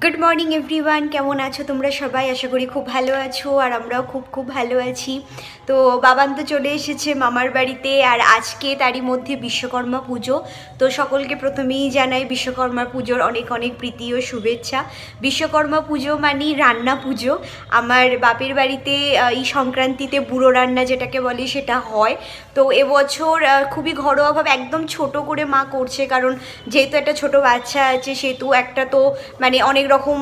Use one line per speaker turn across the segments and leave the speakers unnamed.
Good morning everyone, কেমন আছো তোমরা সবাই? আশা করি খুব ভালো আছো, আর আমরাও খুব ভালো আছি। তো বাবান তো চলে এসেছে মামার বাড়িতে, আর আজকে তারই মধ্যে বিশ্বকর্মা পুজো। তো সকলকে প্রথমেই জানাই বিশ্বকর্মা পুজোর অনেক অনেক প্রীতি ও শুভেচ্ছা। বিশ্বকর্মা পুজো মানে রান্না পুজো। আমার বাপের বাড়িতে এই সংক্রান্তিতে বুড়ো রান্না যেটাকে বলে সেটা হয়। তো এবছর খুবই ঘরোয়াভাবে একদম ছোট করে মা করছে, কারণ যেহেতু একটা ছোট বাচ্চা আছে সেহেতু একটা তো মানে অনেক রকম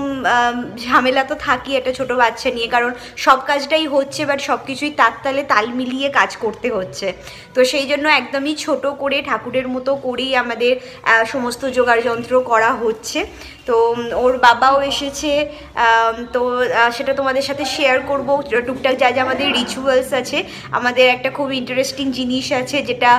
ঝামেলা তো থাকি একটা ছোট বাচ্চা নিয়ে, কারণ সব কাজটাই হচ্ছে বাট সব কিছুই তালে তাল মিলিয়ে কাজ করতে হচ্ছে। তো সেই জন্য একদমই ছোট করে ঠাকুরের মতো করেই আমাদের সমস্ত জোগাড় যন্ত্র করা হচ্ছে। তো ওর বাবাও এসেছে, তো সেটা তোমাদের সাথে শেয়ার করব। টুকটাক যা যা আমাদের রিচুয়ালস আছে, আমাদের একটা খুব ইন্টারেস্টিং জিনিস আছে যেটা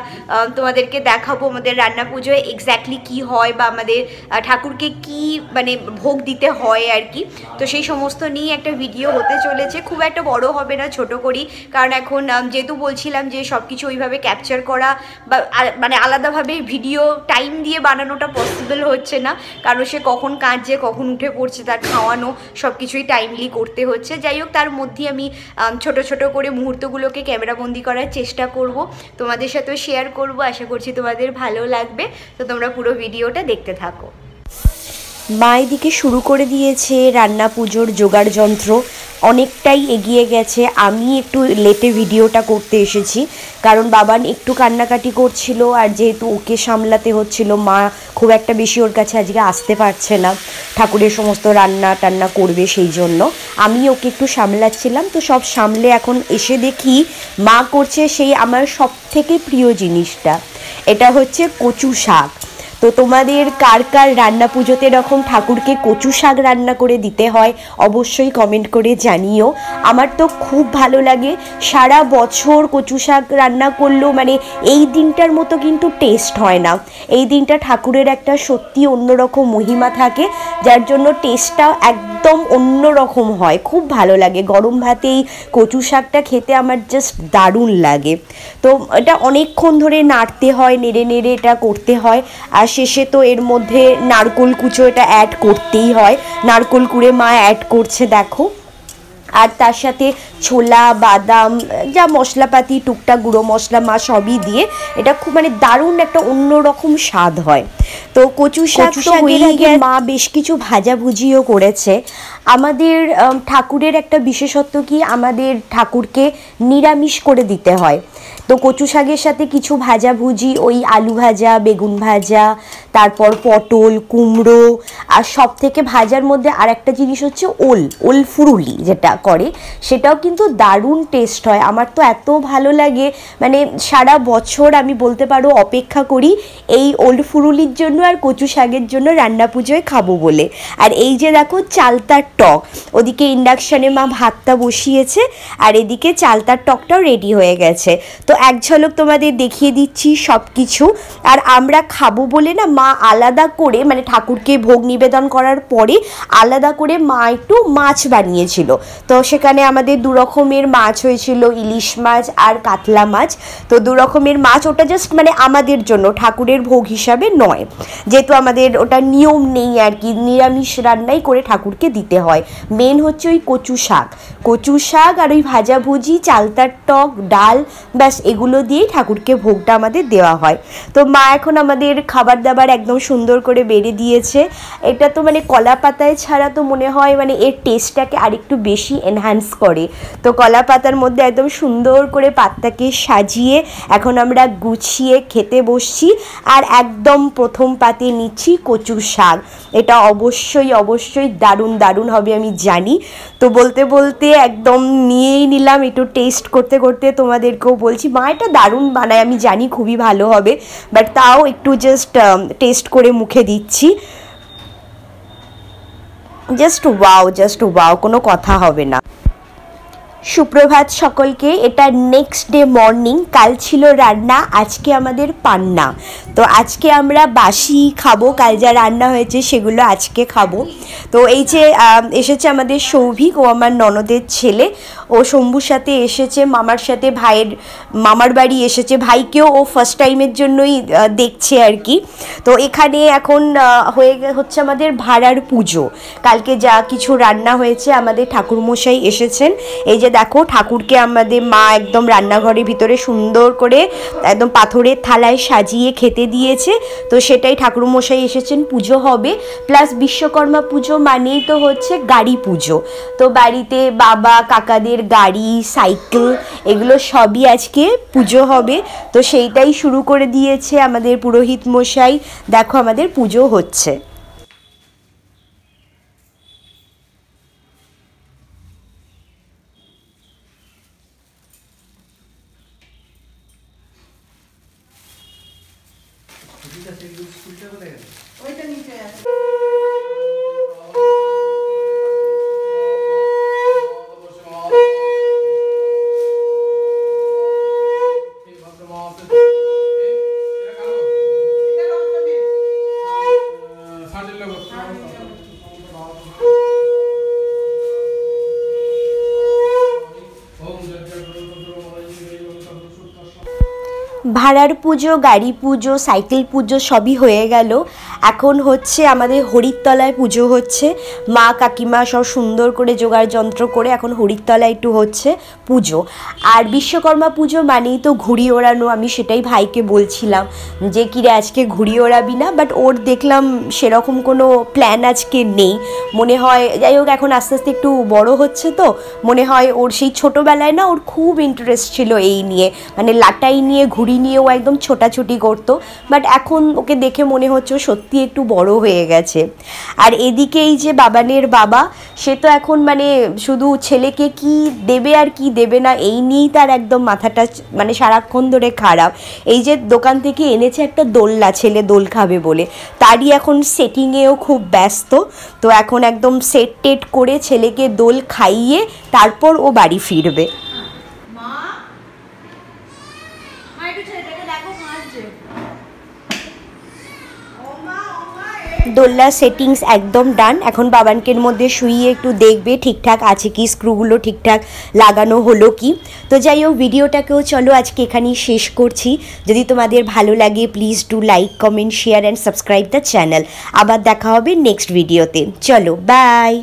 তোমাদেরকে দেখাবো। আমাদের রান্না পুজোয় এক্স্যাক্টলি কি হয় বা আমাদের ঠাকুরকে কি মানে ভোগ দিতে হয় আর কি। তো সেই সমস্ত নিয়ে একটা ভিডিও হতে চলেছে, খুব একটা বড় হবে না, ছোট করি। কারণ এখন যেহেতু বলছিলাম যে সব কিছু ওইভাবে ক্যাপচার করা বা মানে আলাদাভাবে ভিডিও টাইম দিয়ে বানানোটা পসিবল হচ্ছে না, কারণ সে কখন কাঁদছে কখন উঠে পড়ছে তার খাওয়ানো সব কিছুই টাইমলি করতে হচ্ছে। যাই হোক, তার মধ্যে আমি ছোট ছোট করে মুহূর্তগুলোকে ক্যামেরাবন্দি করার চেষ্টা করব, তোমাদের সাথেও শেয়ার করব। আশা করছি তোমাদের ভালো লাগবে, তো তোমরা পুরো ভিডিওটা দেখতে থাকো।
মা এদিকে শুরু করে দিয়েছে রান্না পুজোর জোগাড় যন্ত্র, অনেকটাই এগিয়ে গেছে। আমি একটু লেটে ভিডিওটা করতে এসেছি, কারণ বাবান একটু কান্নাকাটি করছিল, আর যেহেতু ওকে সামলাতে হচ্ছিল, মা খুব একটা বেশি ওর কাছে আজকে আসতে পারছে না, ঠাকুরের সমস্ত রান্না টান্না করবে, সেই জন্য আমি ওকে একটু সামলাচ্ছিলাম। তো সব সামলে এখন এসে দেখি মা করছে সেই আমার সব থেকে প্রিয় জিনিসটা, এটা হচ্ছে কচু শাক। তো তোমাদের কার কার রান্না পুজোতে এরকম ঠাকুরকে কচু শাক রান্না করে দিতে হয় অবশ্যই কমেন্ট করে জানিও। আমার তো খুব ভালো লাগে, সারা বছর কচু শাক রান্না করলেও মানে এই দিনটার মতো কিন্তু টেস্ট হয় না। এই দিনটা ঠাকুরের একটা সত্যি অন্যরকম মহিমা থাকে, যার জন্য টেস্টটা একদম অন্যরকম হয়, খুব ভালো লাগে। গরম ভাতে এই কচু শাকটা খেতে আমার জাস্ট দারুণ লাগে। তো এটা অনেকক্ষণ ধরে নাড়তে হয়, নেড়ে নেড়ে এটা করতে হয়, আর শেষে তো এর মধ্যে নারকোল কুচো এটা অ্যাড করতেই হয়। নারকোল কুড়ে মা অ্যাড করছে দেখো, আর তার সাথে ছোলা বাদাম যা মশলাপাতি টুকটাক গুঁড়ো মশলা মা সবই দিয়ে এটা খুব মানে দারুণ একটা অন্যরকম স্বাদ হয়। তো কচু শাক তো হয়েই গিয়ে মা বেশ কিছু ভাজাভুজিও করেছে। আমাদের ঠাকুরের একটা বিশেষত্ব কি, আমাদের ঠাকুরকে নিরামিষ করে দিতে হয়। তো কচু শাকের সাথে কিছু ভাজাভুজি, ওই আলু ভাজা, বেগুন ভাজা, তারপর পটল, কুমড়ো, আর সব থেকে ভাজার মধ্যে আর একটা জিনিস হচ্ছে ওল ফুরুলি যেটা করে, সেটাও কিন্তু দারুণ টেস্ট হয়। আমার তো এত ভালো লাগে, মানে সারা বছর আমি বলতে পারো অপেক্ষা করি এই ওল ফুরুলির জন্য আর কচু শাকের জন্য রান্না পুজোয় খাবো বলে। আর এই যে দেখো চালতার টক, ওদিকে ইন্ডাকশানে মা ভাতটা বসিয়েছে, আর এদিকে চালতার টকটাও রেডি হয়ে গেছে। তো এক ঝলক তোমাদের দেখিয়ে দিচ্ছি সব কিছু। আর আমরা খাবো বলে না মা আলাদা করে মানে ঠাকুরকে ভোগ নিবেদন করার পরে আলাদা করে মা একটু মাছ বানিয়েছিল। তো সেখানে আমাদের দু রকমের মাছ হয়েছিল, ইলিশ মাছ আর কাতলা মাছ। তো দু রকমের মাছ, ওটা জাস্ট মানে আমাদের জন্য, ঠাকুরের ভোগ হিসাবে নয়, যেহেতু আমাদের ওটা নিয়ম নেই আর কি, নিরামিষ রান্নাই করে ঠাকুরকে দিতে হয়। মেন হচ্ছে ওই কচু শাক আর ওই ভাজাভুজি, চালতার টক, ডাল, ব্যাস এগুলো দিয়েই ঠাকুরকে ভোগটা আমাদের দেওয়া হয়। তো মা এখন আমাদের খাবার দাবার একদম সুন্দর করে বেড়ে দিয়েছে। এটা তো মানে কলা পাতায় ছাড়া তো মনে হয় মানে এর টেস্টটাকে আরেকটু বেশি এনহ্যান্স করে। তো কলা পাতার মধ্যে একদম সুন্দর করে পাতাকে সাজিয়ে এখন আমরা গুছিয়ে খেতে বসছি। আর একদম প্রথম পাতে নিচ্ছি কচু শাক, এটা অবশ্যই দারুণ হবে আমি জানি। তো বলতে বলতে একদম নিয়েই নিলাম, একটু টেস্ট করতে করতে তোমাদেরকেও বলছি মা এটা দারুণ বানায়, আমি জানি খুবই ভালো হবে, বাট তাও একটু জাস্ট টেস্ট করে মুখে দিচ্ছি। জাস্ট ওয়াও, কোনো কথা হবে না। সুপ্রভাত সকলকে। এটা নেক্সট ডে মর্নিং। কাল ছিল রান্না, আজকে আমাদের পান্না। তো আজকে আমরা বাসি খাবো, কাল যা রান্না হয়েছে সেগুলো আজকে খাবো। তো এই যে এসেছে আমাদের সৌভিক, ও আমার ননদের ছেলে। ও শম্ভুর সাথে এসেছে, মামার সাথে, ভাইয়ের মামার বাড়ি এসেছে। ভাইকেও ও ফার্স্ট টাইমের জন্যই দেখছে আর কি। তো এখানে এখন হচ্ছে আমাদের ভাড়ার পুজো। কালকে যা কিছু রান্না হয়েছে, আমাদের ঠাকুরমশাই এসেছেন। এই যে দেখো, ঠাকুরকে আমাদের মা একদম রান্নাঘরের ভিতরে সুন্দর করে একদম পাথরের থালায় সাজিয়ে খেতে দিয়েছে। তো সেটাই ঠাকুরমশাই এসেছেন, পুজো হবে। প্লাস বিশ্বকর্মা পুজো মানেই তো হচ্ছে গাড়ি পুজো। তো বাড়িতে বাবা কাকাদের গাড়ি, সাইকেল, এগুলো সবই আজকে পুজো হবে। তো সেইটাই শুরু করে দিয়েছে আমাদের পুরোহিত মশাই। দেখো আমাদের পুজো হচ্ছে।
ওইটা নিচে আছে।
ভাড়ার পুজো, গাড়ি পুজো, সাইকেল পুজো সবই হয়ে গেল। এখন হচ্ছে আমাদের হরিতলায় পুজো হচ্ছে। মা কাকিমা সব সুন্দর করে জোগাড় যন্ত্র করে এখন হরিতলায় একটু হচ্ছে পুজো। আর বিশ্বকর্মা পুজো মানেই তো ঘুড়ি ওড়ানো। আমি সেটাই ভাইকে বলছিলাম যে কিরে আজকে ঘুড়ি ওড়াবি না, বাট ওর দেখলাম সেরকম কোনো প্ল্যান আজকে নেই। মনে হয়, যাই হোক, এখন আস্তে আস্তে একটু বড় হচ্ছে, তো মনে হয় ওর সেই ছোটোবেলায় না ওর খুব ইন্টারেস্ট ছিল এই নিয়ে, মানে লাটাই নিয়ে, ঘুড়ি নিয়েও একদম ছোটাছুটি করতো। বাট এখন ওকে দেখে মনে হচ্ছে সত্যি একটু বড় হয়ে গেছে। আর এদিকে এই যে বাবানের বাবা, সে তো এখন মানে শুধু ছেলেকে কি দেবে আর কি দেবে না এই নিয়েই তার একদম মাথাটা মানে সারাক্ষণ ধরে খারাপ। এই যে দোকান থেকে এনেছে একটা দোলনা, ছেলে দোল খাবে বলে, তারই এখন সেটিংয়েও খুব ব্যস্ত। তো এখন একদম সেট টেট করে ছেলেকে দোল খাইয়ে তারপর ও বাড়ি ফিরবে। দোলনা সেটিংস একদম ডান। এখন বাবানকের মধ্যে শুইয়ে একটু দেখবে ঠিকঠাক আছে কি, স্ক্রুগুলো ঠিকঠাক লাগানো হলো কি। তো যাই হোক, ভিডিওটাকেও চলো আজকে এখানেই শেষ করছি। যদি তোমাদের ভালো লাগে please do like, comment, share and subscribe the channel. আবার দেখা হবে নেক্সট ভিডিওতে। চলো, বাই।